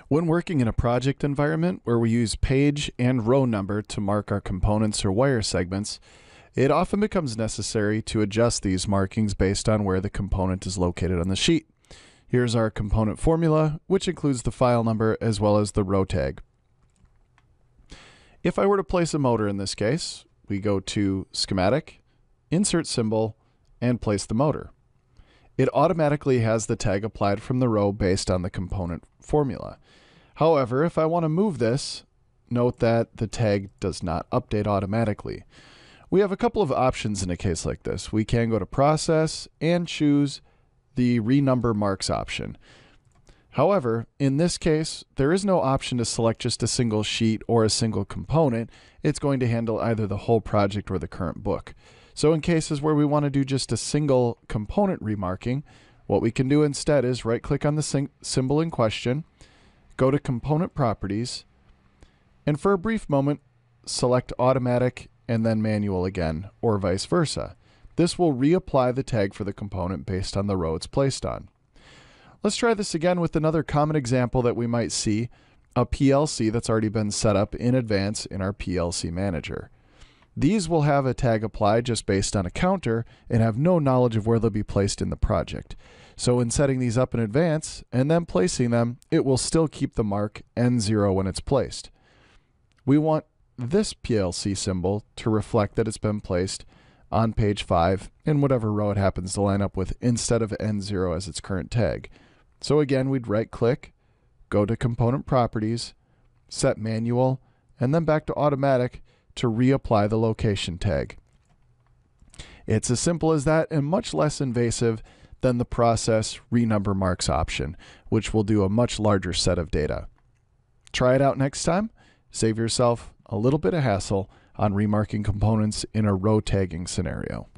When working in a project environment where we use page and row number to mark our components or wire segments, it often becomes necessary to adjust these markings based on where the component is located on the sheet. Here's our component formula, which includes the file number as well as the row tag. If I were to place a motor in this case, we go to Schematic, Insert Symbol, and place the motor. It automatically has the tag applied from the row based on the component formula. However, if I want to move this, note that the tag does not update automatically. We have a couple of options in a case like this. We can go to Process and choose the Renumber Marks option. However, in this case, there is no option to select just a single sheet or a single component. It's going to handle either the whole project or the current book. So in cases where we want to do just a single component remarking, what we can do instead is right-click on the symbol in question, go to Component Properties, and for a brief moment, select Automatic and then Manual again, or vice versa. This will reapply the tag for the component based on the row it's placed on. Let's try this again with another common example that we might see, a PLC that's already been set up in advance in our PLC Manager. These will have a tag applied just based on a counter and have no knowledge of where they'll be placed in the project. So in setting these up in advance and then placing them, it will still keep the mark N0 when it's placed. We want this PLC symbol to reflect that it's been placed on page 5 in whatever row it happens to line up with instead of N0 as its current tag. So again, we'd right-click, go to Component Properties, set Manual, and then back to Automatic to reapply the location tag. It's as simple as that and much less invasive than the Process Renumber Marks option, which will do a much larger set of data. Try it out next time. Save yourself a little bit of hassle on remarking components in a row tagging scenario.